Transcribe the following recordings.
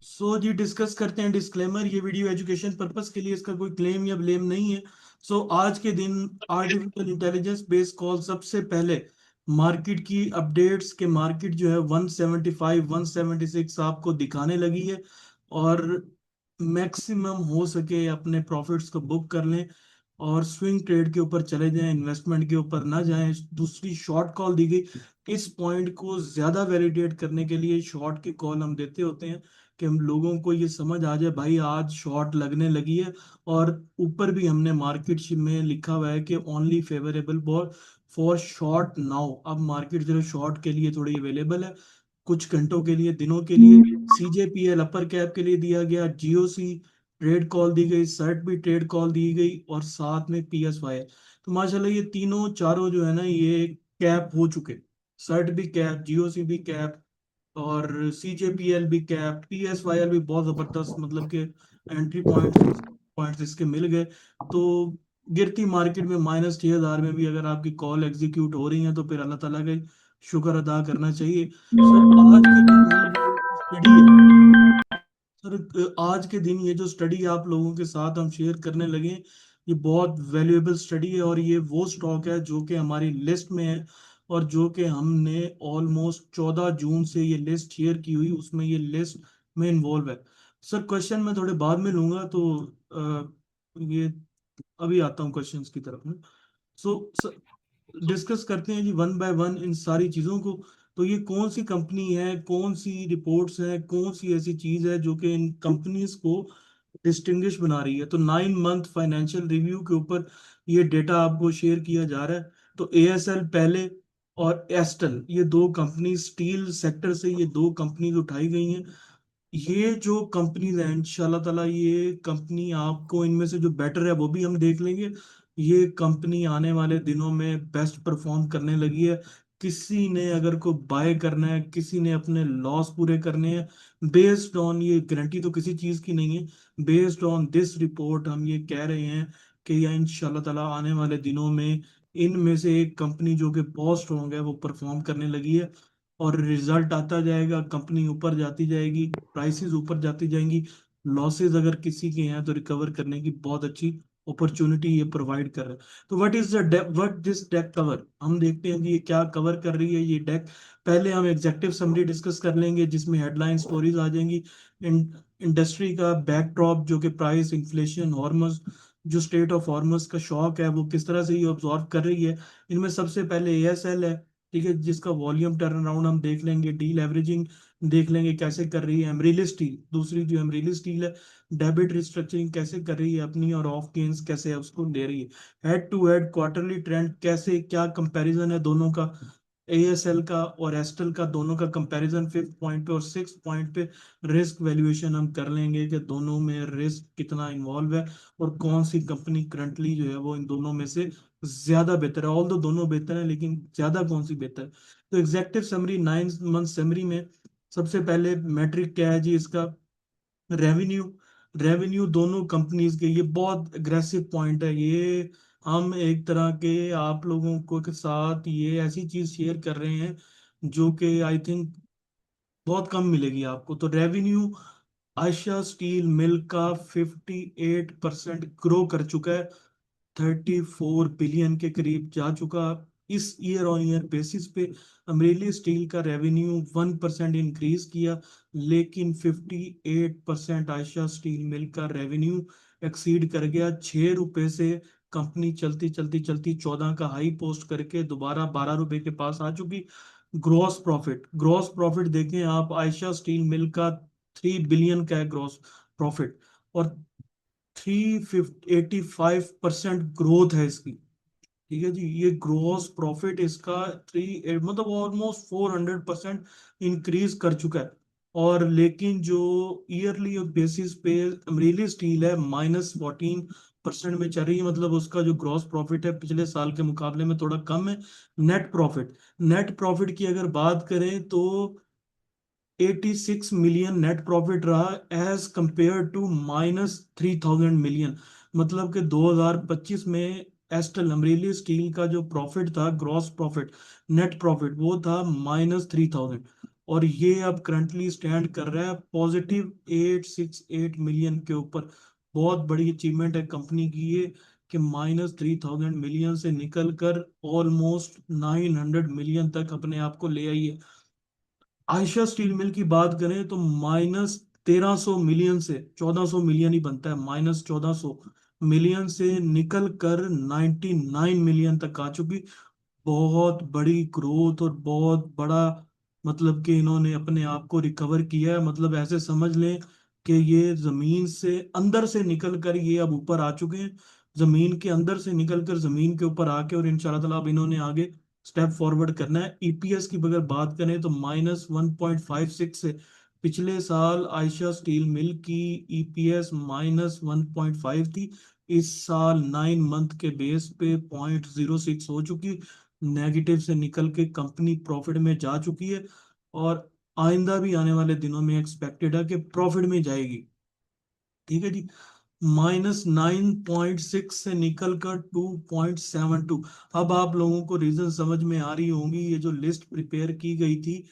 जी discuss करते हैं disclaimer. ये वीडियो एजुकेशन पर्पस के लिए, इसका कोई क्लेम या ब्लेम नहीं है। आज के दिन आर्टिफिशियल इंटेलिजेंस बेस्ड कॉल सबसे पहले मार्केट की अपडेट्स के मार्केट जो है 175 176 आपको दिखाने लगी है। और मैक्सिमम हो सके अपने प्रॉफिट्स को बुक कर लें और स्विंग ट्रेड के ऊपर चले जाएं, इन्वेस्टमेंट के ऊपर ना जाएं। दूसरी शॉर्ट कॉल दी गई, इस पॉइंट को ज्यादा वैलिडेट करने के लिए शॉर्ट की कॉल हम देते होते हैं कि हम लोगों को ये समझ आ जाए भाई आज शॉर्ट लगने लगी है। और ऊपर भी हमने मार्केट में लिखा हुआ है कि only favourable for short now. अब मार्केट जो है शॉर्ट के लिए थोड़ी अवेलेबल है, कुछ घंटों के लिए, दिनों के लिए। सीजेपीएल अपर कैप के लिए दिया गया, जीओसी ट्रेड कॉल दी गई, सर्ट भी ट्रेड कॉल दी गई, और साथ में पीएसवाई। तो माशाल्लाह ये तीनों चारों जो है ना ये कैप हो चुके। सर्ट भी कैप, जीओसी भी कैप, और सीजेपीएल भी कैप, पीएसवाईएल भी बहुत जबरदस्त, मतलब कि एंट्री पॉइंट्स इसके मिल गए। तो गिरती मार्केट में -6000 में भी अगर आपकी कॉल एग्जीक्यूट हो रही है तो फिर अल्लाह ताला का शुक्र अदा करना चाहिए। सर आज के दिन ये जो स्टडी है, सर आज के दिन ये जो स्टडी आप लोगों के साथ हम शेयर करने लगे, ये बहुत वैल्यूएबल स्टडी है। और ये वो स्टॉक है जो कि हमारी लिस्ट में है, और जो कि हमने ऑलमोस्ट 14 जून से ये लिस्ट शेयर की हुई, उसमें ये लिस्ट में इन्वॉल्व है। सर क्वेश्चन मैं थोड़े बाद में लूंगा, तो ये अभी आता हूँ क्वेश्चंस की तरफ में। सो डिस्कस करते हैं जी वन बाय वन इन सारी चीजों को। तो ये कौन सी कंपनी है, कौन सी रिपोर्ट्स है, कौन सी ऐसी चीज है जो कि इन कंपनीज को डिस्टिंग्विश बना रही है। तो 9 मंथ फाइनेंशियल रिव्यू के ऊपर ये डेटा आपको शेयर किया जा रहा है। तो एएसएल पहले, और एस्टल, ये दो कंपनी स्टील सेक्टर से ये दो कंपनीज उठाई गई हैं। ये जो कंपनीज हैं इंशाल्लाह ताला, ये कंपनी आपको इनमें से जो बेटर है वो भी हम देख लेंगे। ये कंपनी आने वाले दिनों में बेस्ट परफॉर्म करने लगी है। किसी ने अगर को बाय करना है, किसी ने अपने लॉस पूरे करने हैं, बेस्ड ऑन, ये गारंटी तो किसी चीज की नहीं है, बेस्ड ऑन दिस रिपोर्ट हम ये कह रहे हैं कि यह इंशाल्लाह ताला आने वाले दिनों में इनमें से एक कंपनी जो कि बहुत स्ट्रॉन्ग है वो परफॉर्म करने लगी है। और रिजल्ट आता जाएगा, कंपनी ऊपर जाती जाएगी, प्राइसेस ऊपर जाती जाएंगी। लॉसेस अगर किसी के हैं तो रिकवर करने की बहुत अच्छी अपॉर्चुनिटी ये प्रोवाइड कर रहा है। तो व्हाट दिस डेक कवर, हम देखते हैं कि ये क्या कवर कर रही है ये डेक। पहले हम एग्जेक्टिव समरी डिस्कस कर लेंगे जिसमें हेडलाइन स्टोरीज आ जाएंगी। इंडस्ट्री का बैकड्रॉप जो कि प्राइस इन्फ्लेशन, हॉर्मस, जो स्टेट ऑफ हॉर्मस का शॉक है वो किस तरह से ये ऑब्जॉर्व कर रही है। इनमें सबसे पहले एएसएल है, ठीक है, जिसका वॉल्यूम टर्न अराउंड हम देख लेंगे, डी लेवरेजिंग देख लेंगे कैसे कर रही है। एमरीली स्टील, दूसरी जो एमरीली स्टील है, डेबिट रिस्ट्रक्चरिंग कैसे कर रही है अपनी, और ऑफ गेन्स कैसे है उसको ले रही है। Head to head quarterly trend कैसे, क्या कंपैरिजन है दोनों का, एएसएल का और एस्टल का, दोनों का कंपैरिजन 5th पॉइंट पे और 6th पॉइंट पे। रिस्क वैल्यूएशन हम कर लेंगे कि दोनों में रिस्क कितना इन्वॉल्व है, और कौन सी कंपनी करंटली जो है वो इन दोनों में से ज्यादा बेहतर है। ऑल दो दोनों बेहतर है, लेकिन ज्यादा कौन सी बेहतर है। तो एग्जेक्टिव समरी, 9 मंथ समरी में सबसे पहले मैट्रिक क्या है जी इसका, रेवेन्यू। रेवेन्यू दोनों कंपनीज के, ये बहुत अग्रेसिव पॉइंट है ये। हम एक तरह के आप लोगों को के साथ ये ऐसी चीज शेयर कर रहे हैं जो कि आई थिंक बहुत कम मिलेगी आपको। तो रेवेन्यू आयशा स्टील मिल का 58% ग्रो कर चुका है, 34 बिलियन के करीब जा चुका इस ईयर ऑन ईयर बेसिस पे। अमरेली स्टील का रेवेन्यू 1% इंक्रीज किया, लेकिन 58% आयशा स्टील मिल का रेवेन्यू एक्सीड कर गया। 6 रुपए से कंपनी चलती चलती चलती 14 का हाई पोस्ट करके दोबारा 12 रुपए के पास आ चुकी। ग्रॉस प्रॉफिट देखें आप, आयशा स्टील मिल का 3 बिलियन का है ग्रॉस प्रॉफिट, और 385% ग्रोथ है इसकी। ठीक है जी, ये ग्रॉस प्रॉफिट इसका थ्री मतलब ऑलमोस्ट 400% इंक्रीज कर चुका है। और लेकिन जो ईयरली बेसिस पे अमरीली स्टील है -14% में चल रही है, मतलब उसका जो ग्रॉस प्रॉफिट है पिछले साल के मुकाबले में थोड़ा कम है। नेट प्रॉफिट की अगर बात करें तो 86 मिलियन नेट प्रॉफिट रहा, एज कंपेयर टू -3000 मिलियन। मतलब कि 2025 में एस्टल अमरीली स्टील का जो प्रॉफिट था, ग्रॉस प्रॉफिट, नेट प्रॉफिट, वो था -3000। और ये अब करंटली स्टैंड कर रहा है पॉजिटिव 868 मिलियन के ऊपर। बहुत बड़ी अचीवमेंट है कंपनी की ये, कि -3000 मिलियन से निकल कर ऑलमोस्ट 900 मिलियन तक अपने आप को ले आई है। आयशा स्टील मिल की बात करें तो -1300 मिलियन से 1400 मिलियन ही बनता है, -1400 मिलियन से निकल कर 99 मिलियन तक आ चुकी। बहुत बड़ी ग्रोथ और बहुत बड़ा, मतलब कि इन्होंने अपने आप को रिकवर किया है। मतलब ऐसे समझ लें कि ये जमीन से अंदर से निकल कर ये अब ऊपर आ चुके हैं, जमीन के अंदर से निकल कर जमीन के ऊपर आके, और इंशाल्लाह ताला अब इन्होंने आगे स्टेप फॉरवर्ड करना है। ईपीएस की अगर बात करें तो -1.56 से, पिछले साल आयशा स्टील मिल की ईपीएस -1.5 थी, इस साल 9 मंथ के बेस पे 0.06 हो चुकी, नेगेटिव से निकल के कंपनी प्रॉफिट में जा चुकी है। और आइंदा भी आने वाले दिनों में एक्सपेक्टेड है कि प्रॉफिट में जाएगी। ठीक है जी। -9.6 से निकल कर 2.72। अब आप लोगों को रीजन समझ में आ रही होंगी, ये जो लिस्ट प्रिपेयर की गई थी,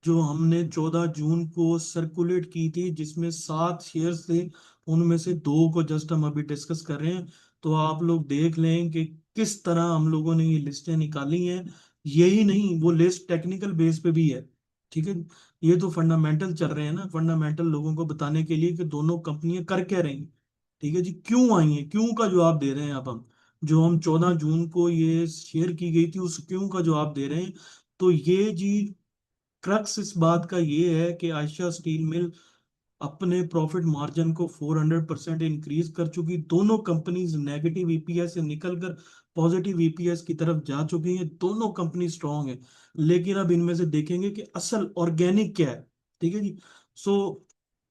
जो हमने 14 जून को सर्कुलेट की थी, जिसमें 7 शेयर थे, उनमें से दो को जस्ट हम अभी डिस्कस कर रहे हैं। तो आप लोग देख लें कि किस तरह हम लोगों ने ये लिस्टें निकाली हैं। यही नहीं, वो लिस्ट टेक्निकल बेस पे भी है। ठीक है। ये तो फंडामेंटल चल रहे हैं ना, फंडामेंटल लोगों को बताने के लिए कि दोनों कंपनियां कर क्या रही हैं। ठीक है जी, क्यों आई हैं, क्यों का जवाब दे रहे हैं अब हम। जो हम 14 जून को ये शेयर की गई थी, उस क्यों का जवाब दे रहे हैं। तो ये जी, क्रक्स इस बात का ये है कि आयशा स्टील मिल अपने प्रॉफिट मार्जिन को 400% इंक्रीज कर चुकी। दोनों कंपनीज नेगेटिव ईपीएस से निकलकर पॉजिटिव ईपीएस की तरफ जा चुकी हैं। दोनों कंपनी स्ट्रांग है। लेकिन अब इनमें से देखेंगे कि असल ऑर्गेनिक क्या है। ठीक है जी। सो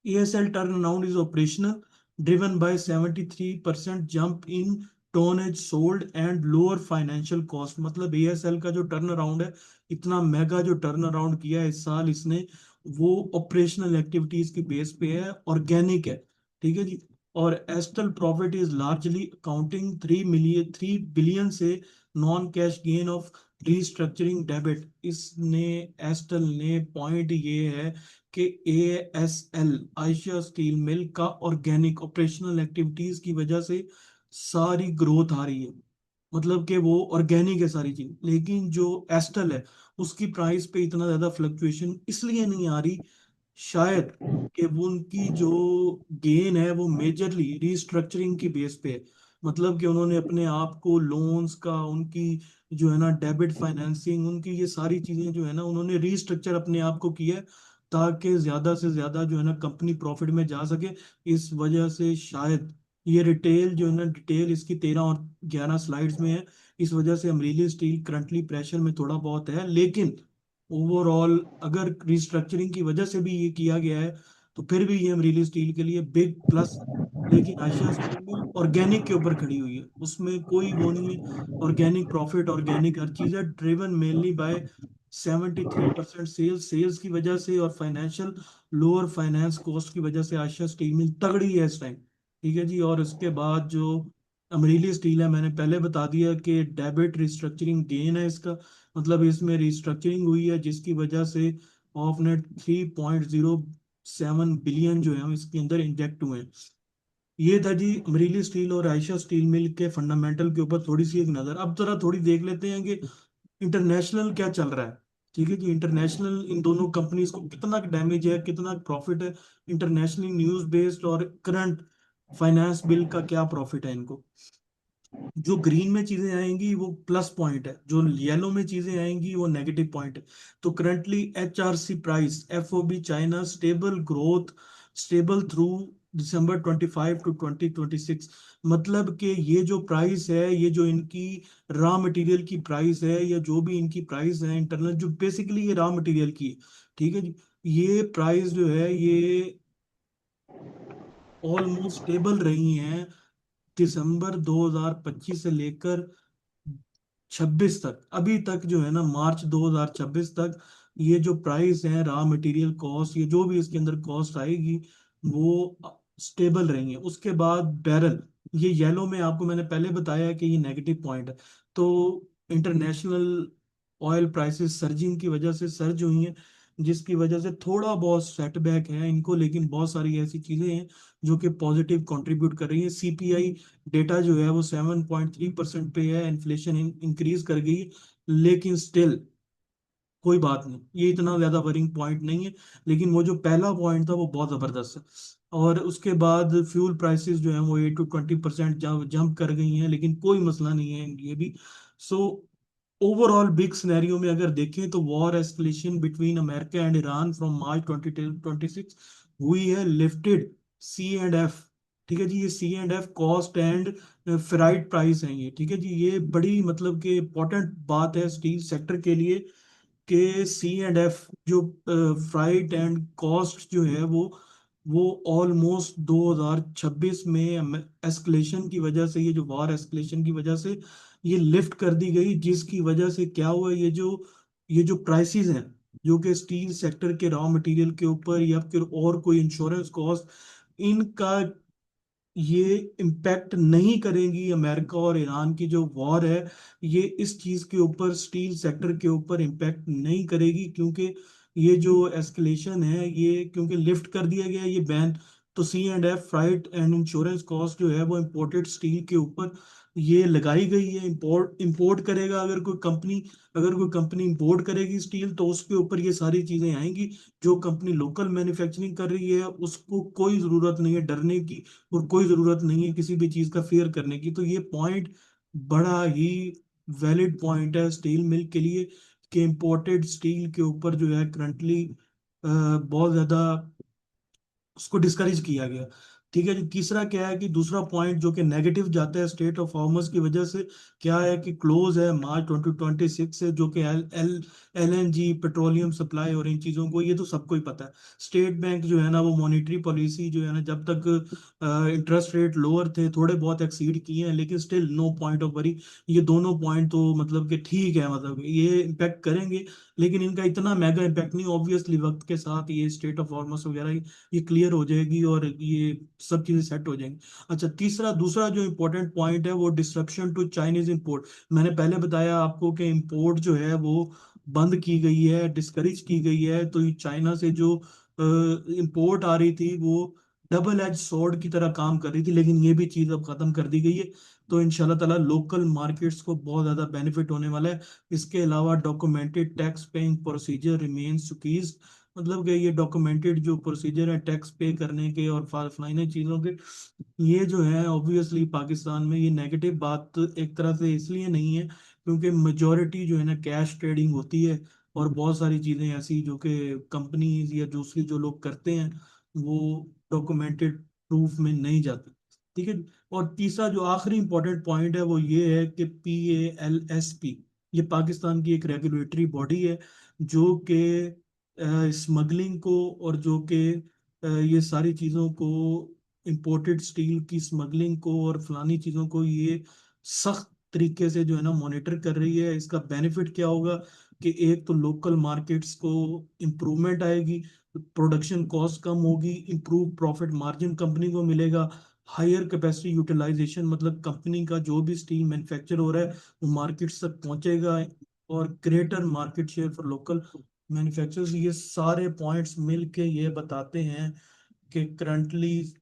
ASL turnaround is operational, driven by 73% jump in tonnage sold and lower financial cost। मतलब ASL का जो टर्न अराउंड है, इतना मेगा जो टर्न अराउंड किया है इस साल इसने, वो ऑपरेशनल एक्टिविटीज की बेस पे है, ऑर्गेनिक है। ठीक है जी। और एस्टल profit is largely accounting 3 billion से non cash gain of restructuring debit. इसने, एस्टल ने पॉइंट ये है कि ASL आयशा स्टील मिल का ऑर्गेनिक ऑपरेशनल एक्टिविटीज की वजह से सारी ग्रोथ आ रही है। मतलब कि वो ऑर्गेनिक है सारी चीज। लेकिन जो एस्टल है, उसकी प्राइस पे इतना ज्यादा फ्लक्चुएशन इसलिए नहीं आ रही, शायद कि वो उनकी जो गेन है वो मेजरली रीस्ट्रक्चरिंग की बेस पे है। मतलब कि उन्होंने अपने आप को लोन्स का, उनकी जो है ना डेबिट फाइनेंसिंग, उनकी ये सारी चीजें जो है ना, उन्होंने रीस्ट्रक्चर अपने आप को किया है, ताकि ज्यादा से ज्यादा जो है ना कंपनी प्रॉफिट में जा सके। इस वजह से शायद ये रिटेल जो है ना, डिटेल इसकी 13 और 11 स्लाइड्स में है। इस वजह से अमरीली स्टील करंटली प्रेशर में थोड़ा बहुत है, लेकिन ओवरऑल अगर रिस्ट्रक्चरिंग की वजह से भी ये किया गया है, तो फिर भी ये अमरीली स्टील के लिए बिग प्लस है। लेकिन आयशा स्टील मिल ऑर्गेनिक के ऊपर खड़ी हुई है, उसमें कोई वो नहीं है। ऑर्गेनिक प्रॉफिट, ऑर्गेनिक हर चीज है, driven mainly by 73% sales, sales की वजह से, और फाइनेंशियल, लोअर फाइनेंस कॉस्ट की वजह से आयशा स्टील मिल तगड़ी है इस टाइम। ठीक है जी। और उसके बाद जो अमरीली स्टील है, मैंने पहले बता दिया कि डेबिट रिस्ट्रक्चरिंग गेन है इसका। मतलब इसमें रिस्ट्रक्चरिंग हुई है जिसकी वजह से ऑफ नेट 3.07 बिलियन जो है इसके अंदर इंजेक्ट हुए हैं। ये था जी अमरीली स्टील और आयशा स्टील मिल के फंडामेंटल के ऊपर थोड़ी सी एक नजर। अब जरा थोड़ी देख लेते हैं कि इंटरनेशनल क्या चल रहा है। ठीक है जी। इंटरनेशनल इन दोनों कंपनीज को कितना डैमेज है, कितना प्रॉफिट है, इंटरनेशनली न्यूज बेस्ड और करंट फाइनेंस बिल का क्या प्रॉफिट है इनको। जो ग्रीन में चीजें आएंगी वो प्लस पॉइंट है, जो येलो में चीजें आएंगी वो नेगेटिव पॉइंट है। तो currently HRC price, FOB China, stable growth, stable through December 25 to 2026। मतलब कि ये जो प्राइस है, ये जो इनकी रॉ मटेरियल की प्राइस है, या जो भी इनकी प्राइस है इंटरनल, जो बेसिकली ये रॉ मटेरियल की है। ठीक है जी। ये प्राइस जो है ये ऑलमोस्ट स्टेबल रही हैं दिसंबर 2025 से लेकर 26 तक, अभी तक जो है ना, मार्च 2026 तक। ये जो प्राइस है, रॉ मटेरियल कॉस्ट, ये जो भी इसके अंदर कॉस्ट आएगी, वो स्टेबल रहेंगे। उसके बाद बैरल, ये येलो में आपको मैंने पहले बताया कि ये नेगेटिव पॉइंट है। तो इंटरनेशनल ऑयल प्राइसेस सर्जिंग की वजह से सर्ज हुई हैं। जिसकी वजह से थोड़ा बहुत सेटबैक है इनको, लेकिन बहुत सारी ऐसी चीजें हैं जो कि पॉजिटिव कंट्रीब्यूट कर रही है। सीपीआई डेटा जो है वो 7.3% पे है, इन्फ्लेशन इंक्रीज कर गई, लेकिन स्टिल कोई बात नहीं, ये इतना ज्यादा वरिंग पॉइंट नहीं है। लेकिन वो जो पहला पॉइंट था वो बहुत जबरदस्त है। और उसके बाद फ्यूल प्राइसेस जो है वो 8 to 20% जंप कर गई हैं, लेकिन कोई मसला नहीं है ये भी। सो ओवरऑल बिग सिनेरियो में अगर देखें तो war escalation between America and Iran from March 2026 हुई है लिफ्टेड C&F। ठीक है जी, ये C&F cost and freight price है ये। ठीक है जी, ये बड़ी मतलब कि इंपॉर्टेंट बात है स्टील सेक्टर के लिए कि C&F जो फ्राइट एंड कॉस्ट जो है वो ऑलमोस्ट 2026 में एस्केलेशन की वजह से, ये जो वॉर एस्केलेशन की वजह से ये लिफ्ट कर दी गई, जिसकी वजह से क्या हुआ, ये जो प्राइसेस हैं जो कि स्टील सेक्टर के रॉ मटेरियल के ऊपर या फिर और कोई इंश्योरेंस कॉस्ट, इनका ये इम्पैक्ट नहीं करेंगी। अमेरिका और ईरान की जो वॉर है ये इस चीज के ऊपर, स्टील सेक्टर के ऊपर इम्पैक्ट नहीं करेगी, क्योंकि ये जो एस्केलेशन है ये क्योंकि लिफ्ट कर दिया गया है ये बैन। तो C&F fright and insurance cost जो है वो इम्पोर्टेड स्टील के ऊपर ये लगाई गई है। इंपोर्ट इंपोर्ट करेगा अगर कोई कंपनी इंपोर्ट करेगी स्टील, तो उसके ऊपर ये सारी चीजें आएंगी। जो कंपनी लोकल मैन्युफैक्चरिंग कर रही है उसको कोई जरूरत नहीं है डरने की, और कोई जरूरत नहीं है किसी भी चीज का फेयर करने की। तो ये पॉइंट बड़ा ही वैलिड पॉइंट है स्टील मिल के लिए, कि इंपोर्टेड स्टील के ऊपर जो है करंटली बहुत ज्यादा उसको डिस्करेज किया गया। ठीक है जी, तीसरा क्या है कि दूसरा पॉइंट जो कि नेगेटिव जाता है स्टेट ऑफ हॉर्मस की वजह से, क्या है कि क्लोज है मार्च 2026 से, जो कि LNG पेट्रोलियम सप्लाई और इन चीजों को, ये तो सबको ही पता है। स्टेट बैंक जो है ना वो मॉनेटरी पॉलिसी जो है ना, जब तक इंटरेस्ट रेट लोअर थे थोड़े बहुत एक्सीड किए हैं, लेकिन still no point of worry. ये दोनों पॉइंट तो मतलब कि ठीक है, मतलब ये इम्पैक्ट करेंगे, लेकिन इनका इतना मेगा इम्पैक्ट नहीं। ऑब्वियसली वक्त के साथ ये स्टेट ऑफ हॉर्मस वगैरह ये क्लियर हो जाएगी और ये सब चीजें सेट हो जाएंगी। अच्छा, दूसरा जो इम्पोर्टेंट पॉइंट है वो डिसरप्शन टू चाइनीज इंपोर्ट। मैंने पहले बताया आपको कि इंपोर्ट जो है वो बंद की गई है, डिस्करेज की गई है। तो ये चाइना से जो इंपोर्ट आ रही थी वो डबल एज स्वॉर्ड की तरह काम कर रही थी, लेकिन ये भी चीज अब खत्म कर दी गई है। तो इंशाल्लाह ताला लोकल मार्केट्स को बहुत ज्यादा बेनिफिट होने वाला है। इसके अलावा documented tax paying procedure remains मतलब कि ये डॉक्यूमेंटेड जो प्रोसीजर है टैक्स पे करने के और फलाने चीजों के, ये जो है ऑब्वियसली पाकिस्तान में ये नेगेटिव बात एक तरह से इसलिए नहीं है क्योंकि मेजोरिटी जो है ना कैश ट्रेडिंग होती है, और बहुत सारी चीजें ऐसी जो कि कंपनीज या दूसरी जो लोग करते हैं वो डॉक्यूमेंटेड प्रूफ में नहीं जाते। ठीक है। और तीसरा जो आखिरी इंपॉर्टेंट पॉइंट है वो ये है कि PALSP, ये पाकिस्तान की एक रेगुलेटरी बॉडी है जो कि स्मगलिंग को और जो कि ये सारी चीज़ों को, इंपोर्टेड स्टील की स्मगलिंग को और फलानी चीज़ों को ये सख्त तरीके से जो है ना मॉनिटर कर रही है। इसका बेनिफिट क्या होगा कि एक तो लोकल मार्केट्स को इम्प्रूवमेंट आएगी, प्रोडक्शन कॉस्ट कम होगी, इम्प्रूव प्रॉफिट मार्जिन कंपनी को मिलेगा, हायर कैपेसिटी यूटिलाइजेशन, मतलब कंपनी का जो भी स्टील मैन्युफैक्चर हो रहा है वो मार्केट्स तक पहुंचेगा, और greater market share for local manufacturers. ये सारे पॉइंट्स मिलके ये बताते हैं कि करंटली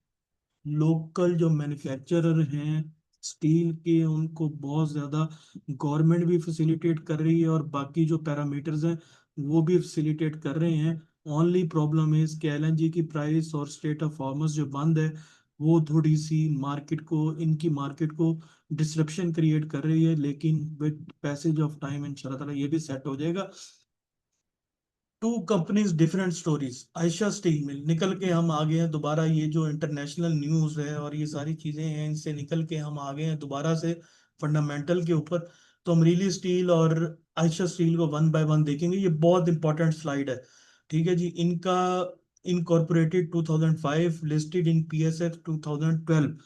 लोकल जो मैन्युफैक्चरर हैं स्टील के, उनको बहुत ज्यादा गवर्नमेंट भी फैसिलिटेट कर रही है और बाकी जो पैरामीटर्स हैं वो भी फैसिलिटेट कर रहे हैं। ओनली प्रॉब्लम इज कि LNG की प्राइस और स्टेट ऑफ फार्मर्स जो बंद है वो थोड़ी सी इनकी मार्केट को डिसरप्शन क्रिएट कर रही है, लेकिन विद पैसेज ऑफ टाइम इंशाल्लाह ताला ये भी सेट हो जाएगा। Two companies different stories. Ayesha steel mill निकल के हम आ गए हैं दोबारा, ये जो इंटरनेशनल न्यूज है और ये सारी चीजें हैं इनसे निकल के हम आ गए हैं दोबारा से फंडामेंटल के ऊपर। तो अमरीली स्टील और आयशा स्टील को वन बाय वन देखेंगे, ये बहुत इंपॉर्टेंट स्लाइड है। ठीक है जी, इनका इनकॉर्पोरेटेड 2005, लिस्टेड इन PSX 2012।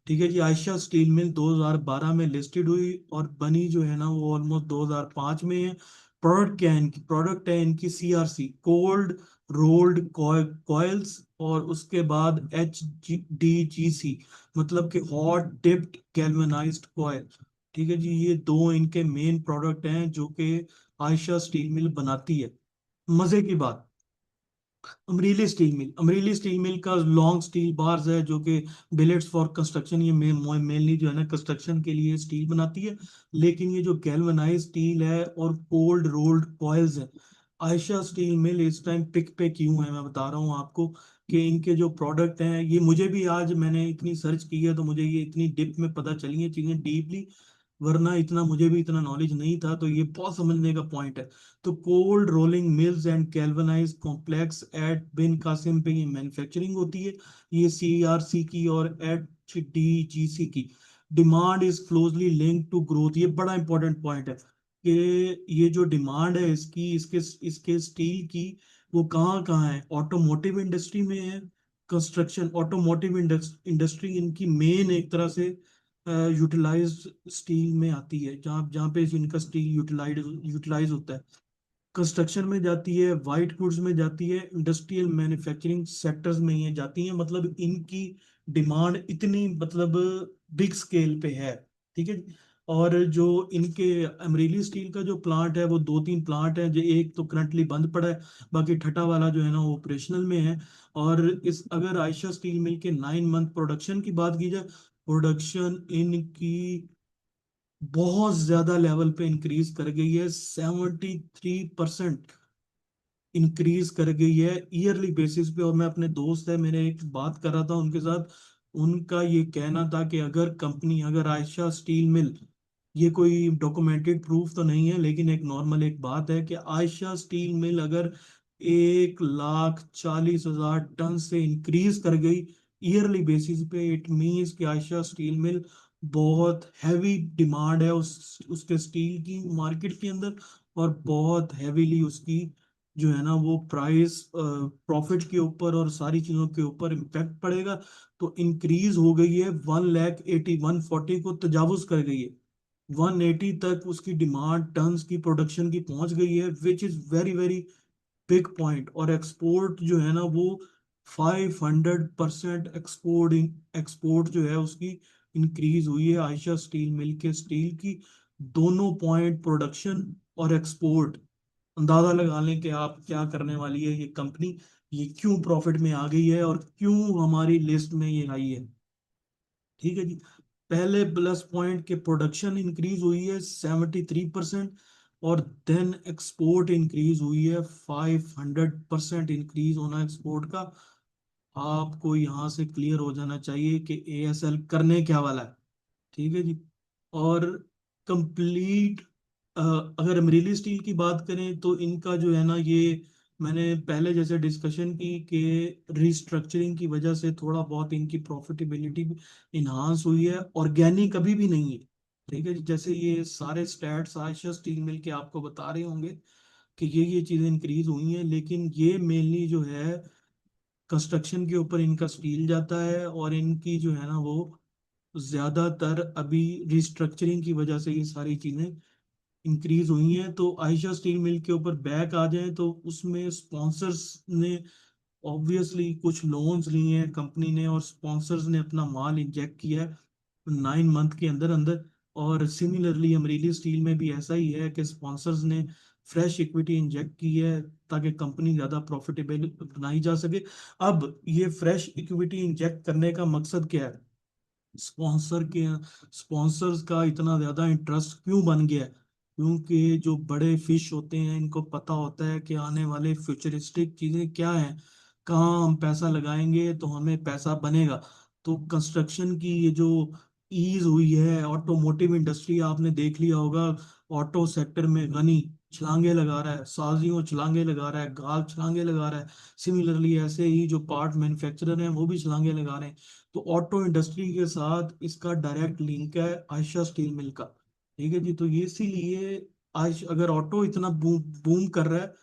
ठीक है जी, आयशा स्टील मिल 2012 में लिस्टेड हुई और बनी जो है ना वो ऑलमोस्ट 2005 में है। प्रोडक्ट है इनकी CRC, कोल्ड रोल्ड कॉइल्स, और उसके बाद HDGC, मतलब कि हॉट डिप्ड गैल्वेनाइज्ड कॉइल। ठीक है जी, ये दो इनके मेन प्रोडक्ट हैं जो कि आयशा स्टील मिल बनाती है। मजे की बात, अमरीली स्टील मिल का लॉन्ग स्टील बार्स है, जो कि बिलेट्स फॉर कंस्ट्रक्शन, ये मेनली जो है ना कंस्ट्रक्शन के लिए स्टील बनाती है। लेकिन ये जो गैल्वनाइज स्टील है और कोल्ड रोल्ड कॉइल्स है, आयशा स्टील मिल इस टाइम पिक पे क्यों है, मैं बता रहा हूँ आपको। कि इनके जो प्रोडक्ट हैं, ये मुझे भी आज मैंने इतनी सर्च की है तो मुझे ये इतनी डिप में पता चली है चीजें डीपली, वरना इतना मुझे भी इतना नॉलेज नहीं था, तो ये बहुत समझने का पॉइंट है। तो cold rolling mills and galvanize complex at Bin Qasim पे ये मैन्युफैक्चरिंग होती है, ये सीआरसी की और एच डी जी सी की। Demand is closely linked to growth, ये बड़ा इंपॉर्टेंट पॉइंट है कि ये जो डिमांड है इसकी, इसके इसके स्टील की, वो कहाँ कहाँ है, ऑटोमोटिव इंडस्ट्री में है। कंस्ट्रक्शन ऑटोमोटिव इंडस्ट्री इनकी मेन एक तरह से यूटिलाइज्ड स्टील में आती है, जहाँ जहाँ पे इनका स्टील यूटिलाइज होता है। कंस्ट्रक्शन में जाती है, वाइट गुड्स में जाती है, इंडस्ट्रियल मैन्युफैक्चरिंग सेक्टर्स में ये जाती है, मतलब इनकी डिमांड इतनी मतलब बिग स्केल पे है। ठीक है। और जो इनके अमरीली स्टील का जो प्लांट है, वो दो तीन प्लांट है, जो एक तो करंटली बंद पड़ा है, बाकी ठटा वाला जो है ना वो ऑपरेशनल में है। और इस अगर आयशा स्टील मिल के 9 मंथ प्रोडक्शन की बात की जाए, प्रोडक्शन इनकी बहुत ज्यादा लेवल पे इंक्रीज कर गई है, 73% इंक्रीज कर गई है ईयरली बेसिस पे। और मैं अपने दोस्त है मेरे, एक बात कर रहा था उनके साथ, उनका ये कहना था कि अगर कंपनी, अगर आयशा स्टील मिल, ये कोई डॉक्यूमेंटेड प्रूफ तो नहीं है लेकिन एक नॉर्मल एक बात है कि आयशा स्टील मिल अगर 1,40,000 टन से इंक्रीज कर गई ईयरली बेसिस पे, इट मीन्स कि आयशा स्टील मिल बहुत हैवी डिमांड है उसके स्टील की मार्केट के अंदर, और बहुत हैवीली उसकी जो है ना वो प्राइस प्रॉफिट के ऊपर और सारी चीजों के ऊपर इम्पैक्ट पड़ेगा। तो इंक्रीज हो गई है, 1,80,000 140 को तजावुज कर गई है, 180 तक उसकी डिमांड टन्स की प्रोडक्शन की पहुंच गई है, which is very very big point. और एक्सपोर्ट जो है ना वो 500% एक्सपोर्ट जो है उसकी इंक्रीज हुई है आयशा स्टील मिल के स्टील की। दोनों पॉइंट, प्रोडक्शन और एक्सपोर्ट, अंदाजा लगा लें कि आप क्या करने वाली है ये कंपनी, ये क्यों प्रॉफिट में आ गई है और क्यों हमारी लिस्ट में ये आई है। ठीक है जी। पहले प्लस पॉइंट के प्रोडक्शन इंक्रीज हुई है 73%, और देन एक्सपोर्ट इंक्रीज हुई है 500% इंक्रीज होना एक्सपोर्ट का। आपको यहाँ से क्लियर हो जाना चाहिए कि एएसएल करने क्या वाला है। ठीक है जी। और कंप्लीट, अगर अमरीली स्टील की बात करें तो इनका जो है ना ये, मैंने पहले जैसे डिस्कशन की कि रिस्ट्रक्चरिंग की वजह से थोड़ा बहुत इनकी प्रॉफिटेबिलिटी इन्हांस हुई है, ऑर्गेनिक कभी भी नहीं है। ठीक है जी। जैसे ये सारे स्टैट्स आयशा स्टील मिल के आपको बता रहे होंगे कि ये चीजें इंक्रीज हुई हैं, लेकिन ये मेनली जो है कंस्ट्रक्शन के ऊपर इनका स्टील जाता है, और इनकी जो है ना वो ज्यादातर अभी रिस्ट्रक्चरिंग की वजह से ये सारी चीजें इंक्रीज हुई हैं। तो आयशा स्टील मिल के ऊपर बैक आ जाए तो उसमें स्पॉन्सर्स ने ऑब्वियसली कुछ लोन्स लिए हैं कंपनी ने, और स्पॉन्सर्स ने अपना माल इंजेक्ट किया है 9 मंथ के अंदर अंदर। और सिमिलरली अमरीली स्टील में भी ऐसा ही है कि स्पॉन्सर्स ने फ्रेश इक्विटी इंजेक्ट की है ताकि कंपनी ज्यादा प्रॉफिटेबल बनाई जा सके। अब ये फ्रेश इक्विटी इंजेक्ट करने का मकसद क्या है, स्पॉन्सर के स्पॉन्सर्स का इतना ज्यादा इंटरेस्ट क्यों बन गया है, क्योंकि जो बड़े फिश होते हैं इनको पता होता है कि आने वाले फ्यूचरिस्टिक चीजें क्या हैं, कहाँ हम पैसा लगाएंगे तो हमें पैसा बनेगा। तो कंस्ट्रक्शन की ये जो ईज हुई है, ऑटोमोटिव इंडस्ट्री आपने देख लिया होगा, ऑटो सेक्टर में गनी छलांगे लगा रहा है, साजियों छलांगे लगा रहा है, गाल छलांगे लगा रहा है। सिमिलरली ऐसे ही जो पार्ट मैन्युफैक्चरर हैं वो भी छलांगे लगा रहे हैं। तो ऑटो इंडस्ट्री के साथ इसका डायरेक्ट लिंक है आयशा स्टील मिल का। ठीक है जी। तो ये इसीलिए आज अगर ऑटो इतना बूम कर रहा है,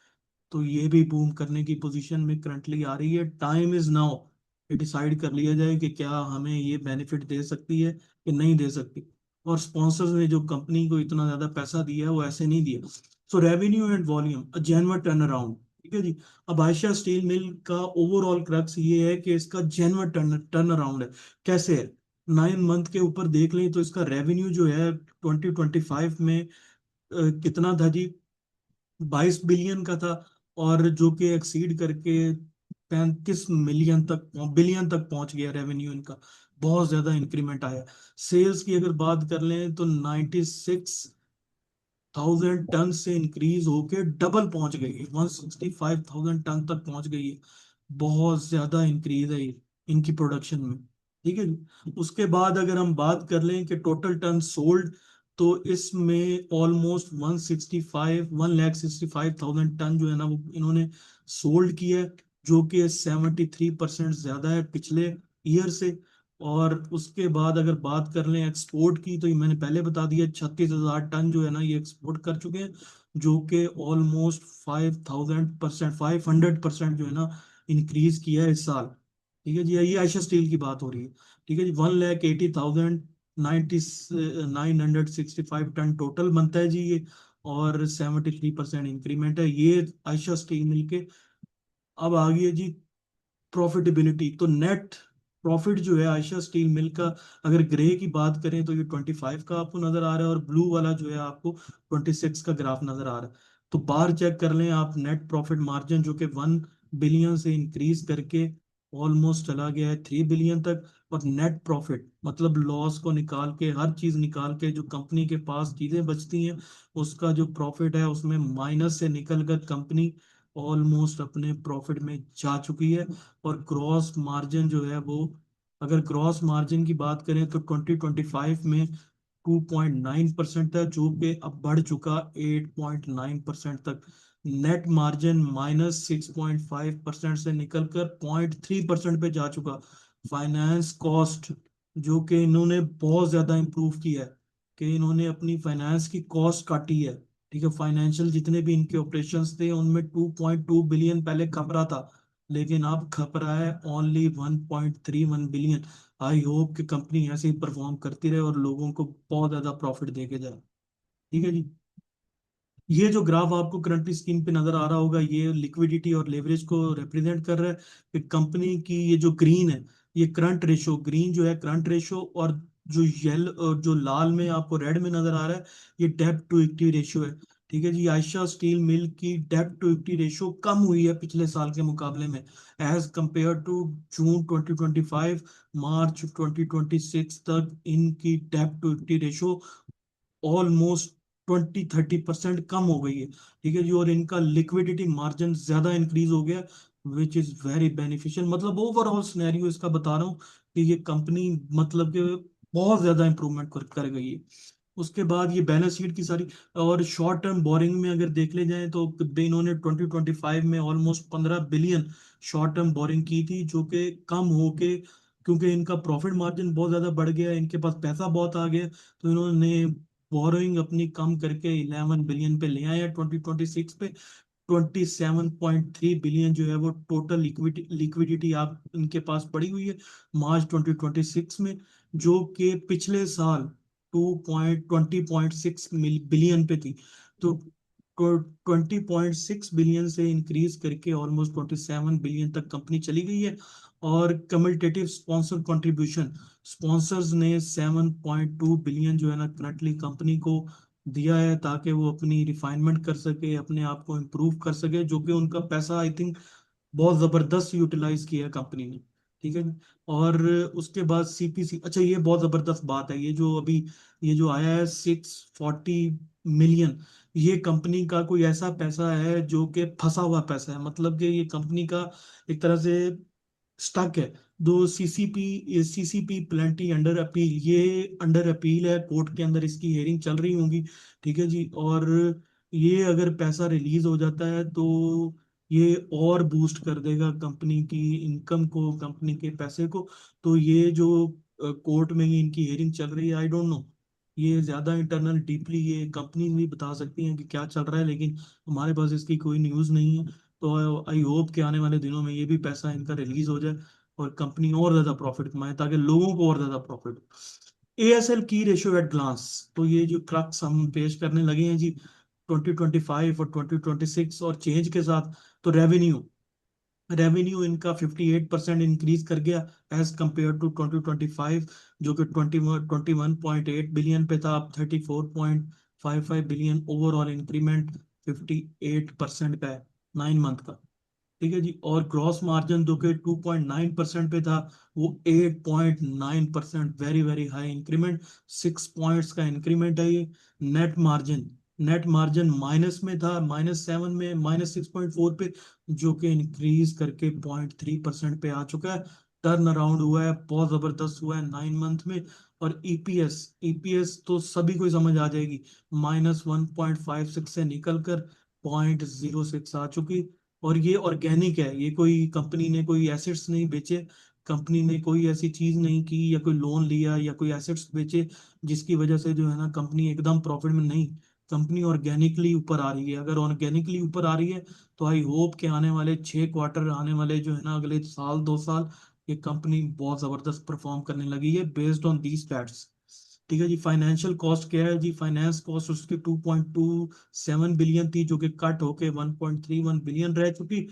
तो ये भी बूम करने की पोजीशन में करंटली आ रही है। टाइम इज नाउ कि डिसाइड कर लिया जाए कि क्या हमें ये बेनिफिट दे सकती है कि नहीं दे सकती। और स्पॉन्सर्स ने जो कंपनी को इतना ज्यादा पैसा दिया है वो ऐसे नहीं दिया। So revenue and volume, a genuine turn around. ठीक है जी। अब आयशा स्टील मिल का ओवरऑल क्रक्स ये है कि इसका जेन्युइन टर्न अराउंड है। कैसे है, 9 मंथ के ऊपर देख लें तो इसका रेवेन्यू जो है 2025 में कितना था जी, 22 बिलियन का था, और जो कि एक्सीड करके 35 मिलियन तक, बिलियन तक पहुंच गया रेवेन्यू इनका। बहुत ज्यादा इंक्रीमेंट आया। सेल्स की अगर बात कर लें तो 96,000 टन से इंक्रीज होके डबल पहुंच गई है, 165,000 टन तक पहुंच गई है। बहुत ज्यादा इंक्रीज है ये इनकी प्रोडक्शन में। ठीक है जी। उसके बाद अगर हम बात कर लें कि टोटल टन सोल्ड, तो इसमें ऑलमोस्ट 165,000 टन जो है ना, वो इन्होंने सोल्ड किया है, जो कि 73% ज्यादा है पिछले ईयर से। और उसके बाद अगर बात कर लें एक्सपोर्ट की, तो ये मैंने पहले बता दिया, 36,000 टन जो है ना ये एक्सपोर्ट कर चुके हैं, जो कि ऑलमोस्ट 500% जो है ना इंक्रीज किया है इस साल। ठीक है जी, ये आयशा स्टील की बात हो रही है। ठीक है जी, 1,80,000 965 टन टोटल बनता है जी ये, और 73% इंक्रीमेंट है ये आयशा स्टील मिल के। अब आ गई है जी प्रॉफिटेबिलिटी। तो नेट प्रॉफिट जो है आयशा स्टील मिल का, अगर ग्रे की बात करें तो ये 25 का आपको नजर आ रहा है, और ब्लू वाला जो है आपको 26 का ग्राफ नजर आ रहा है। तो बार चेक कर लें आप, नेट प्रॉफिट मार्जिन जो कि 1 बिलियन से इंक्रीज करके ऑलमोस्ट चला गया है 3 बिलियन तक। और नेट प्रॉफिट मतलब लॉस को निकाल के, हर चीज निकाल के जो कंपनी के पास चीजें बचती हैं, उसका जो प्रॉफिट है उसमें माइनस से निकल कर कंपनी ऑलमोस्ट अपने प्रॉफिट में जा चुकी है। और ग्रॉस मार्जिन जो है वो, अगर ग्रॉस मार्जिन की बात करें तो 2025 में 2.9% था, जो कि अब बढ़ चुका 8.9% तक। नेट मार्जिन -6.5% से निकलकर 0.3% पे जा चुका। फाइनेंस कॉस्ट जो कि इन्होंने बहुत ज्यादा इंप्रूव किया है, कि इन्होंने अपनी फाइनेंस की कॉस्ट काटी है। ठीक है, फाइनेंशियल जितने भी इनके ऑपरेशंस थे उनमें 2.2 बिलियन पहले खपरा था, लेकिन अब खप रहा है ओनली 1.31 बिलियन। आई होप कि कंपनी ऐसे ही परफॉर्म करती रहे और लोगों को बहुत ज्यादा प्रॉफिट देके जाए। ठीक है जी। ये जो ग्राफ आपको करंटली स्क्रीन पे नजर आ रहा होगा, ये लिक्विडिटी और लेवरेज को रिप्रेजेंट कर रहा है कि कंपनी की, ये जो ग्रीन है ये करंट रेशो, ग्रीन जो है करंट रेशो, और जो येलो, जो लाल में आपको रेड में नजर आ रहा है, ये डेब्ट टू इक्विटी रेशो है। ठीक है जी, आयशा स्टील मिल की डेब्ट टू इक्विटी रेशो कम हुई है पिछले साल के मुकाबले में, एज कंपेयर टू जून 2025 मार्च 2026 तक इनकी डेब्ट टू इक्विटी रेशो ऑलमोस्ट 20-30% कम हो गई है। ठीक है जी, और इनका लिक्विडिटी मार्जिन ज्यादा इंक्रीज हो गया, विच इज वेरी बेनिफिशियल। मतलब ओवरऑल सिनेरियो इसका बता रहा हूँ कि ये कंपनी मतलब कि बहुत ज्यादा इंप्रूवमेंट कर गई है। उसके बाद ये बैलेंस शीट की सारी, और शॉर्ट टर्म बोरिंग में अगर देख ले जाए तो इन्होंने 2025 में almost 15 billion short term borrowing की थी, जो कि कम होके, क्योंकि इनका प्रॉफिट मार्जिन बहुत ज्यादा बढ़ गया, इनके पास पैसा बहुत आ गया, तो इन्होंने बोरोइंग अपनी कम करके 11 बिलियन पे ले आए 2026 पे। 27.3 बिलियन जो है वो टोटल लिक्विडिटी आप इनके पास पड़ी हुई है मार्च 2026 में, जो कि पिछले साल 20.6 बिलियन पे थी। तो 20.6 बिलियन से इंक्रीज करके ऑलमोस्ट 27 बिलियन तक कंपनी चली गई है। और कम्युटेटिव स्पॉन्सर कंट्रीब्यूशन, स्पॉन्सर्स ने 7.2 बिलियन जो है ना करंटली कंपनी को दिया है, ताकि वो अपनी रिफाइनमेंट कर सके, अपने आप को इम्प्रूव कर सके, जो कि उनका पैसा आई थिंक बहुत जबरदस्त यूटिलाइज किया है कंपनी ने। ठीक है। और उसके बाद सीपीसी, अच्छा ये बहुत जबरदस्त बात है, ये जो अभी ये जो आया है 640 मिलियन, ये कंपनी का कोई ऐसा पैसा है जो कि फंसा हुआ पैसा है, मतलब कि ये कंपनी का एक तरह से स्टक है। दो सीसीपी प्लेंटी अंडर अपील, ये अंडर अपील है कोर्ट के अंदर, इसकी हेयरिंग चल रही होंगी। ठीक है जी। और ये अगर पैसा रिलीज हो जाता है तो ये और बूस्ट कर देगा कंपनी की इनकम को, कंपनी के पैसे को। तो ये जो कोर्ट में ही इनकी हेयरिंग चल रही है, आई डोंट नो, ये ज्यादा इंटरनल डीपली ये कंपनी भी बता सकती है कि क्या चल रहा है, लेकिन हमारे पास इसकी कोई न्यूज़ नहीं है। तो आई होप कि आने वाले दिनों में ये भी पैसा इनका रिलीज हो जाए और कंपनी और ज्यादा प्रॉफिट कमाए, ताकि लोगों को और ज्यादा प्रॉफिट। एएसएल की रेशियो एट ग्लांस, तो ये जो क्रक्स हम पेश करने लगे हैं जी 2025 और 2026 और चेंज के साथ। तो रेवेन्यू रेवेन्यू इनका 58% इंक्रीज कर गया एज कंपेयर टू 2025, जो कि 21.8 बिलियन पे था, अब 34.55 बिलियन। ओवरऑल इंक्रीमेंट 58% का है 9 मंथ का। ठीक है जी। और ग्रॉस मार्जिन जो कि 2.9% पे था, वो 8.9%, very very high increment, 6 points का इंक्रीमेंट है ये। नेट मार्जिन माइनस में था, -7 में, -6.4 पे, जो कि इंक्रीज करके 0.3% पे आ चुका है। टर्न अराउंड हुआ है, बहुत जबरदस्त हुआ है 9 मंथ में। और ईपीएस, ईपीएस तो सभी को समझ आ जाएगी, -1.56 से निकल कर 0.06 आ चुकी। और ये ऑर्गेनिक है, ये कोई कंपनी ने कोई एसेट्स नहीं बेचे, कंपनी ने कोई ऐसी चीज नहीं की या कोई लोन लिया या कोई एसेट्स बेचे जिसकी वजह से जो है ना कंपनी एकदम प्रॉफिट में नहीं। कंपनी ऑर्गेनिकली ऊपर आ रही है। अगर ऑर्गेनिकली ऊपर आ रही है तो आई होप कि आने वाले 6 क्वार्टर, आने वाले जो है ना अगले साल 2 साल, ये कंपनी बहुत जबरदस्त परफॉर्म करने लगी है बेस्ड ऑन दीज फैक्ट्स। ठीक है जी। फाइनेंशियल कॉस्ट क्या है जी? फाइनेंस कॉस्ट उसकी 2.27 बिलियन थी, जो कि कट होके 1.31 बिलियन रह चुकी।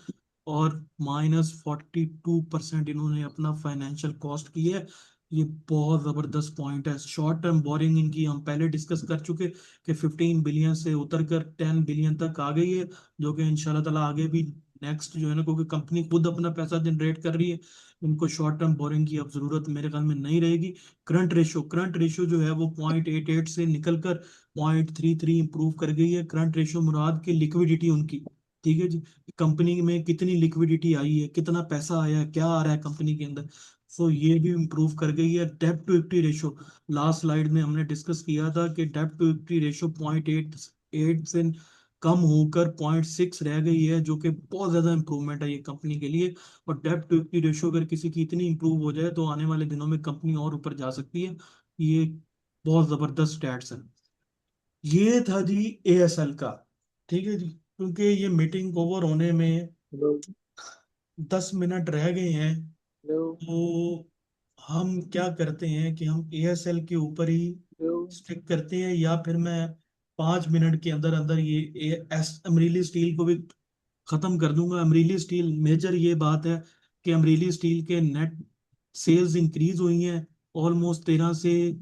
और -42% इन्होंने अपना फाइनेंशियल कॉस्ट की है। ये बहुत जबरदस्त पॉइंट है। शॉर्ट टर्म बोरिंग इनकी हम पहले डिस्कस कर चुके कि 15 बिलियन से उतर कर 10 बिलियन तक आ गई है, जो कि इंशाल्लाह ताला आगे भी नेक्स्ट जो है ना, क्योंकि कंपनी खुद अपना पैसा जनरेट कर रही है, उनको शॉर्ट टर्म बोरिंग की अब जरूरत मेरे ख्याल में नहीं रहेगी। करंट रेशो जो है वो 0.88 से निकल कर 0.33 इंप्रूव कर गई है। करंट रेशो मुराद की लिक्विडिटी उनकी, ठीक है जी, कंपनी में कितनी लिक्विडिटी आई है, कितना पैसा आया है, क्या आ रहा है कंपनी के अंदर, सो ये भी इम्प्रूव कर गई है। डेब्ट to equity ratio, last slide में हमने डिस्कस किया था कि डेब्ट टू इक्विटी रेशो 0.88 से कम होकर 0.6 रह गई है, जो कि बहुत ज्यादा इंप्रूवमेंट है ये कंपनी के लिए। और डेब्ट टू इक्विटी रेशो अगर किसी की इतनी इंप्रूव हो जाए तो आने वाले दिनों में कंपनी और ऊपर जा सकती है। ये बहुत जबरदस्त स्टैट्स है। ये था जी एएसएल का। ठीक है जी, क्योंकि ये मीटिंग ओवर होने में हेलो। 10 मिनट रह गए हैं, हेलो। तो हम क्या करते हैं कि हम एएसएल के ऊपर ही हेलो। स्टिक करते हैं, या फिर मैं 5 मिनट के अंदर अंदर ये एस अमरीली स्टील को भी खत्म कर दूंगा। अमरीली स्टील, मेजर ये बात है कि अमरीली स्टील के नेट सेल्स इंक्रीज हुई हैं, ऑलमोस्ट 13 से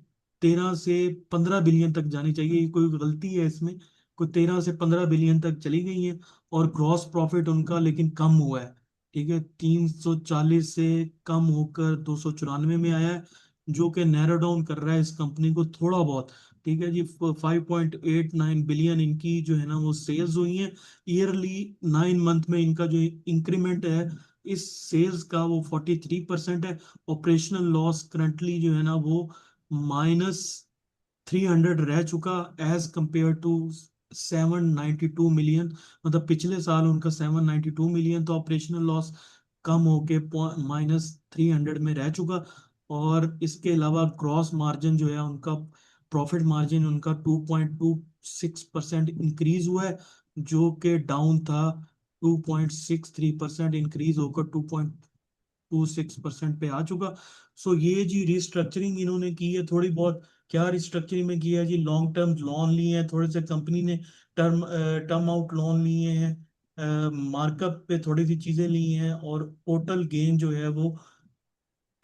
15 बिलियन तक जानी चाहिए, कोई गलती है इसमें, कोई 13 से 15 बिलियन तक चली गई हैं। और ग्रॉस प्रॉफिट उनका लेकिन कम हुआ है, ठीक है, 340 से कम होकर 294 में आया है, जो कि नैरो डाउन कर रहा है इस कंपनी को थोड़ा बहुत। ठीक है जी। 5.89 बिलियन इनकी जो है ना वो सेल्स हुई है ईयरली। 9 मंथ में इनका जो इंक्रीमेंट है इस सेल्स का वो 43% है। ऑपरेशनल लॉस करंटली जो है ना वो -300 रह चुका, एज कंपेयर टू 792 मिलियन। मतलब पिछले साल उनका 792 मिलियन था ऑपरेशनल लॉस, कम होके -300 में रह चुका। और इसके अलावा ग्रॉस मार्जिन जो है उनका, प्रॉफिट मार्जिन उनका 2.26% इंक्रीज हुआ है, जो कि डाउन था 2.63% इंक्रीज होकर 2.26% पे आ चुका। सो ये जी रिस्ट्रक्चरिंग इन्होंने की है थोड़ी बहुत। क्या रिस्ट्रक्चरिंग में किया है जी? लॉन्ग टर्म लोन लिए हैं थोड़े से कंपनी ने, टर्म टर्म आउट लोन लिए हैं, मार्कअप पे थोड़ी सी चीजें ली हैं, और टोटल गेन जो है वो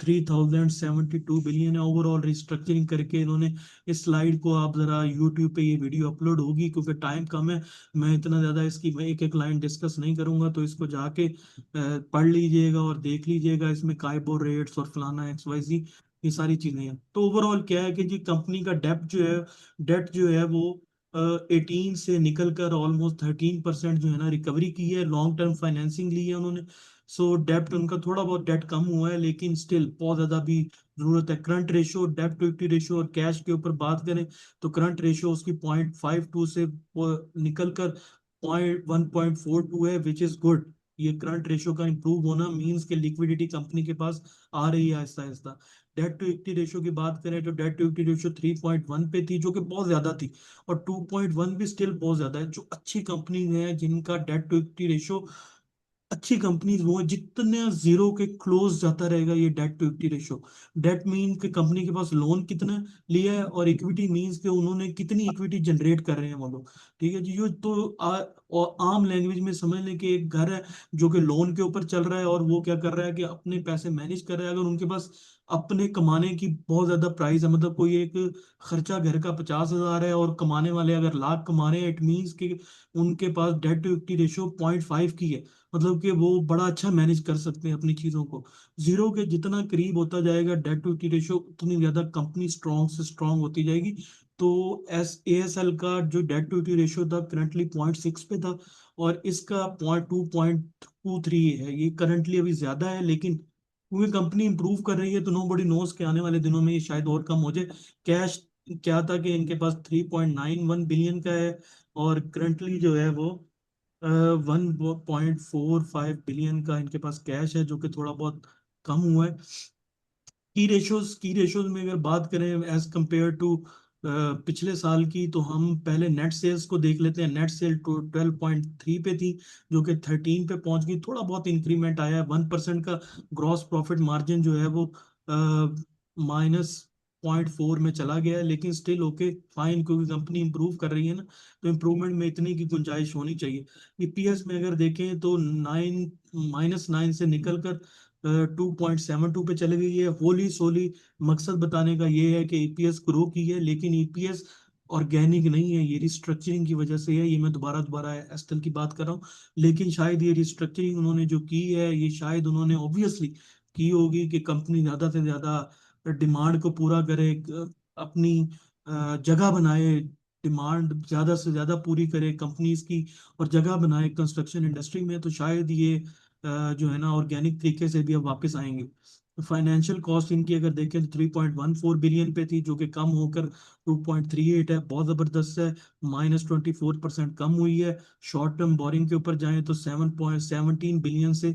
3072 बिलियन है। ओवरऑल रिस्ट्रक्चरिंग करके इन्होंने, इस स्लाइड को आप जरा यूट्यूब पे, ये वीडियो अपलोड होगी क्योंकि टाइम कम है, मैं इतना ज्यादा इसकी मैं एक एक लाइन डिस्कस नहीं करूंगा, तो इसको जाके पढ़ लीजिएगा और देख लीजिएगा। इसमें काइबो रेट्स और फलाना XYZ ये सारी चीजें हैं। तो ओवरऑल क्या है कि जी कंपनी का डेट जो है वो 18 से निकल कर ऑलमोस्ट 13% जो है ना रिकवरी की है। लॉन्ग टर्म फाइनेंसिंग ली है उन्होंने, सो डेप्ट उनका थोड़ा बहुत डेट कम हुआ है, लेकिन स्टिल बहुत ज्यादा भी जरूरत है। करंट रेशियो, डेप्ट टू इक्विटी रेशियो और कैश के ऊपर बात करें तो करंट रेशियो उसकी 0.52 से निकल कर 1.42 है, विच इज गुड। ये करंट रेशियो का इंप्रूव होना मींस के लिक्विडिटी कंपनी के पास आ रही है Aahista Aahista. Date to equity ratio की बात करें तो डेट टू इक्विटी रेशियो 3.1 पे थी, जो कि बहुत ज्यादा थी, और 2.1 भी स्टिल बहुत ज्यादा है। जो अच्छी कंपनी है जिनका डेट टू इक्विटी रेशियो, अच्छी कंपनीज वो हैं जितने जीरो के क्लोज जाता रहेगा ये debt to equity ratio. Debt mean कि कंपनी के पास लोन कितना लिया है, और इक्विटी मीन्स कि उन्होंने कितनी इक्विटी जनरेट कर रहे हैं वो लोग। ठीक है जी। ये तो और आम लैंग्वेज में समझ लें कि एक घर है जो कि लोन के ऊपर चल रहा है, और वो क्या कर रहा है कि अपने पैसे मैनेज कर रहा है। अगर उनके पास अपने कमाने की बहुत ज्यादा प्राइस है, मतलब कोई एक खर्चा घर का 50,000 है और कमाने वाले अगर लाख कमा रहे हैं, इट मीन्स कि उनके पास डेट टू इक्विटी रेशियो 0.5 की है। मतलब कि वो बड़ा अच्छा मैनेज कर सकते हैं अपनी चीजों को। जीरो के जितना करीब होता जाएगा डेट टू इक्विटी रेशियो, उतनी ज्यादा कंपनी स्ट्रांग से स्ट्रांग होती जाएगी। तो एस एएसएल का जो डेट टू इक्विटी रेशियो था करंटली 0.6 पे था, और इसका 0.23 है। ये करंटली अभी ज्यादा है, लेकिन क्योंकि कंपनी इंप्रूव कर रही है तो नो बडी नोज के आने वाले दिनों में ये शायद और कम हो जाए। कैश क्या था कि इनके पास 3.91 बिलियन का है, और करंटली जो है वो 1.45 बिलियन का इनके पास कैश है, जो कि थोड़ा बहुत कम हुआ है। की रेशियोज में अगर बात करें एज कंपेयर टू पिछले साल की, तो हम पहले नेट सेल्स को देख लेते हैं। नेट सेल 12.3 पे थी, जो कि 13 पे पहुंच गई। थोड़ा बहुत इंक्रीमेंट आया है, 1% का। ग्रॉस प्रॉफिट मार्जिन जो है वो -0.4 में चला गया है, लेकिन स्टिल ओके फाइन, क्योंकि कंपनी इंप्रूव कर रही है ना, तो इम्प्रूवमेंट में इतनी की गुंजाइश होनी चाहिए। ईपीएस में अगर देखें तो 9 -9 से निकल कर 2.72 पे चली गई है। होली सोली मकसद बताने का ये है कि ईपीएस ग्रो की है, लेकिन ईपीएस ऑर्गेनिक नहीं है, ये रिस्ट्रक्चरिंग की वजह से है। ये मैं दोबारा दोबारा एस्टल की बात कर रहा हूँ, लेकिन शायद ये रिस्ट्रक्चरिंग उन्होंने जो की है, ये शायद उन्होंने ऑब्वियसली की होगी कि कंपनी ज्यादा से ज्यादा डिमांड को पूरा करे, अपनी जगह बनाए, डिमांड ज्यादा से ज्यादा पूरी करे कंपनीज की, और जगह बनाए कंस्ट्रक्शन इंडस्ट्री में। तो शायद ये जो है ना ऑर्गेनिक तरीके से भी अब वापस आएंगे। फाइनेंशियल कॉस्ट इनकी अगर देखें तो 3.14 बिलियन पे थी, जो कि कम होकर 2.38 है। बहुत जबरदस्त है, -24% कम हुई है। शॉर्ट टर्म बोरिंग के ऊपर जाएं तो 7.17 बिलियन से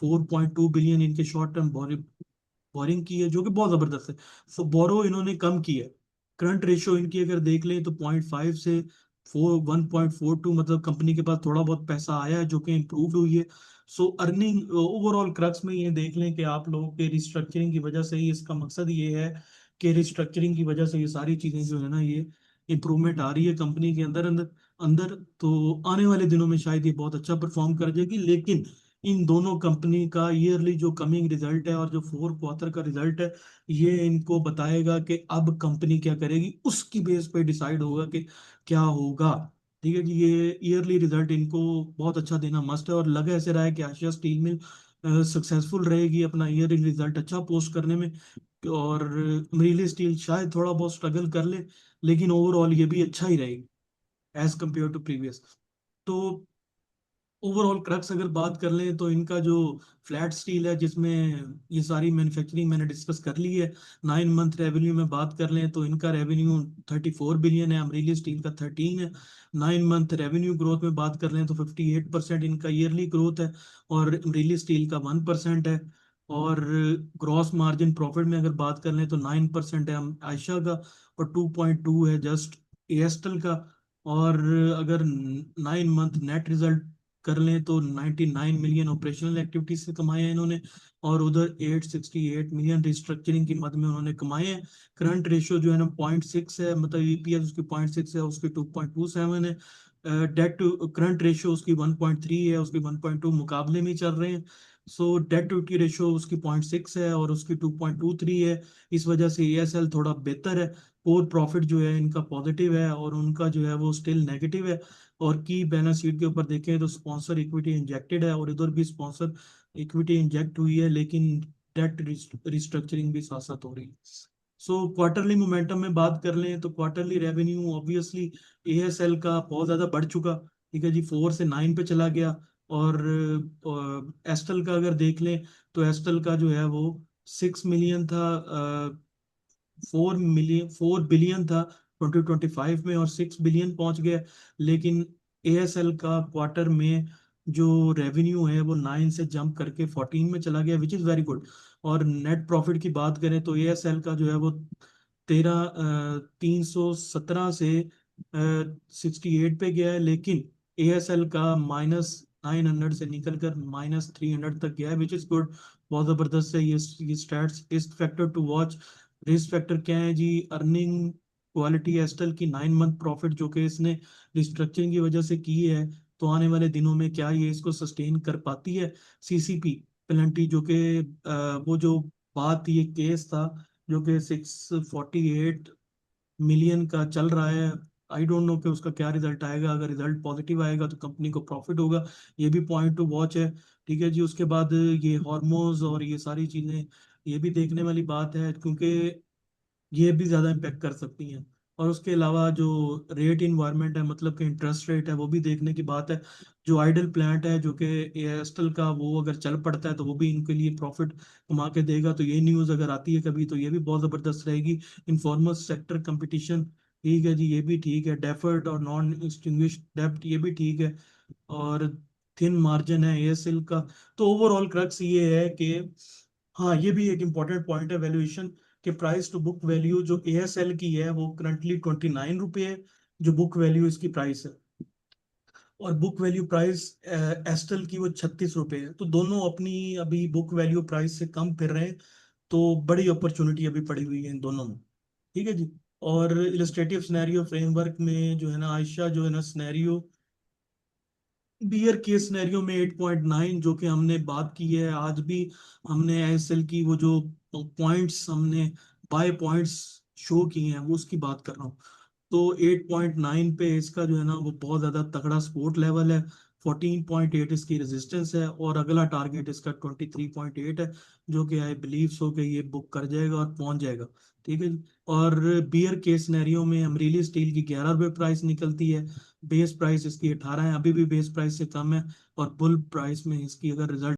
4.2 बिलियन इनके शॉर्ट टर्म बोरिंग की है, जो कि बहुत जबरदस्त है। सो बोरो इन्होंने कम की है। करंट रेशियो इनकी अगर देख लें तो 0.5 से 1.42, मतलब कंपनी के पास थोड़ा बहुत पैसा आया है, जो कि इम्प्रूव हुई है। सो अर्निंग ओवरऑल क्रक्स में ये देख लें कि आप लोगों के रिस्ट्रक्चरिंग की वजह से ही, इसका मकसद ये है कि रिस्ट्रक्चरिंग की वजह से ये सारी चीजें जो है ना, ये इंप्रूवमेंट आ रही है कंपनी के अंदर अंदर अंदर। तो आने वाले दिनों में शायद ये बहुत अच्छा परफॉर्म कर जाएगी, लेकिन इन दोनों कंपनी का ईयरली जो कमिंग रिजल्ट है और जो फोर्थ क्वार्टर का रिजल्ट है, ये इनको बताएगा कि अब कंपनी क्या करेगी। उसकी बेस पे डिसाइड होगा कि क्या होगा। ठीक है जी, ये ईयरली रिजल्ट इनको बहुत अच्छा देना मस्ट है, और लग ऐसे रहा है कि आशिया स्टील मिल सक्सेसफुल रहेगी अपना ईयरली रिजल्ट अच्छा पोस्ट करने में। और अमरीली स्टील शायद थोड़ा बहुत स्ट्रगल कर ले, लेकिन ओवरऑल ये भी अच्छा ही रहेगी एज कम्पेयर टू प्रीवियस। तो ओवरऑल क्रक्स अगर बात कर लें तो इनका जो फ्लैट स्टील है, जिसमें ये सारी मैन्युफैक्चरिंग मैंने डिस्कस कर ली है। 9 मंथ रेवेन्यू में बात कर लें तो इनका रेवेन्यू 34 बिलियन है, अमरीली स्टील का 13 है। 9 मंथ रेवेन्यू ग्रोथ में बात कर लें तो 58% इनका ईयरली ग्रोथ है, और अमरीली स्टील का 1% है। और ग्रॉस मार्जिन प्रॉफिट में अगर बात कर लें तो 9% है आयशा का, और 2.2 है जस्ट एस्टल का। और अगर 9 मंथ नेट रिजल्ट कर लें तो 99 मिलियन ऑपरेशनल एक्टिविटीज से कमाए हैं इन्होंने, और उधर 868 मिलियन रिस्ट्रक्चरिंग की मद में उन्होंने कमाए हैं। करंट रेशियो जो है ना 0.6 है, मतलब ईपीएस उसकी 0.6 है, उसकी 2.27 है। डेट टू करंट रेशियो उसकी 1.3 है, उसकी 1.2 मुकाबले में ही चल रहे हैं। सो डेट टू इक्विटी रेशियो उसकी 0.6 है और उसकी 2.23 है। इस वजह से एएसएल थोड़ा बेहतर है। कोर प्रॉफिट जो है इनका पॉजिटिव है, और उनका जो है वो स्टिल नेगेटिव है। और की बैलेंस शीट के ऊपर देखें तो स्पॉन्सर इक्विटी इंजेक्टेड है, और इधर भी स्पॉन्सर इक्विटी इंजेक्ट हुई है, लेकिन डेट रिस्ट्रक्चरिंग भी साथ साथ हो रही है। सो क्वार्टरली मोमेंटम में बात कर लें तो क्वार्टरली रेवेन्यू ऑब्वियसली एएसएल का बहुत ज्यादा बढ़ चुका। ठीक है जी, 4 से 9 पे चला गया। और एस्टल का अगर देख लें तो एस्टल का जो है वो 6 मिलियन था, 4 बिलियन था 2025 में, और 6 बिलियन पहुंच गया। लेकिन एएसएल का क्वार्टर में जो रेवेन्यू है वो 9 से जंप करके 14 में चला गया, विच इज़ वेरी गुड। और नेट प्रॉफिट की बात करें तो एएसएल का जो है वो 317 से 68 पे गया है, लेकिन एएसएल का -900 से निकल कर -300 तक गया है, विच इज़ गुड। बहुत जबरदस्त है ये stats. Risk factor to watch, risk factor क्या है जी? अर्निंग क्वालिटी एस्टल की 9 मंथ प्रॉफिट, जो कि इसने रिस्ट्रक्चरिंग की वजह से की है। तो आने वाले दिनों में क्या ये इसको सस्टेन कर पाती है? सीसीपी पेनल्टी, जो कि वो जो बात, ये केस था जो कि 648 मिलियन का चल रहा है आई डोंट नो कि उसका क्या रिजल्ट आएगा। अगर रिजल्ट पॉजिटिव आएगा तो कंपनी को प्रॉफिट होगा, ये भी पॉइंट टू वॉच है। ठीक है जी। उसके बाद ये हार्मोन्स और ये सारी चीजें, ये भी देखने वाली बात है, क्योंकि ये भी ज्यादा इम्पेक्ट कर सकती हैं। और उसके अलावा जो रेट इन्वायरमेंट है, मतलब कि इंटरेस्ट रेट है, वो भी देखने की बात है। जो आइडल प्लांट है जो कि एयरटेल का, वो अगर चल पड़ता है तो वो भी इनके लिए प्रॉफिट कमा के देगा। तो ये न्यूज़ अगर आती है कभी तो ये भी बहुत जबरदस्त रहेगी। इन्फॉर्मल सेक्टर कंपटीशन, ठीक है जी, ये भी ठीक है। डेफर्ड और नॉन एक्सटिंग्विश्ड डेब्ट, ये भी ठीक है। और थिन मार्जिन है एएसएल का। तो ओवरऑल क्रक्स ये है कि हाँ, ये भी एक इम्पॉर्टेंट पॉइंट है वैल्यूएशन के। प्राइस टू बुक वैल्यू जो एएसएल की है वो करंटली 29 रुपये है, जो बुक वैल्यू इसकी प्राइस है। और बुक वैल्यू प्राइस एस्टल की वो 36 रुपये है। तो दोनों अपनी अभी बुक वैल्यू प्राइस से कम फिर रहे हैं। तो बड़ी अपॉर्चुनिटी अभी पड़ी हुई है इन दोनों में। ठीक है जी। और इलस्ट्रेटिव सिनेरियो फ्रेमवर्क में जो है ना, आयशा जो है ना, सिनेरियो बियर केस सिनेरियो में 8.9 जो कि हमने बात की है आज भी, हमने एसएल की वो जो पॉइंट्स हमने बाय पॉइंट्स शो किए हैं वो उसकी बात कर रहा हूँ। तो 8.9 पे इसका जो है ना वो बहुत ज्यादा तगड़ा सपोर्ट लेवल है। 14.8 इसकी रेजिस्टेंस है, और अगला टारगेट इसका 23.8 है, जो कि आई बिलीव सो कि ये बुक कर जाएगा और पहुंच जाएगा। ठीक है जी। और बियर केस सिनेरियो में अमरीली स्टील की 11 रुपये प्राइस निकलती है। बेस प्राइस इसकी 18 है, अभी भी बेस प्राइस से कम है। और बुल प्राइस में इसकी अगर रिजल्ट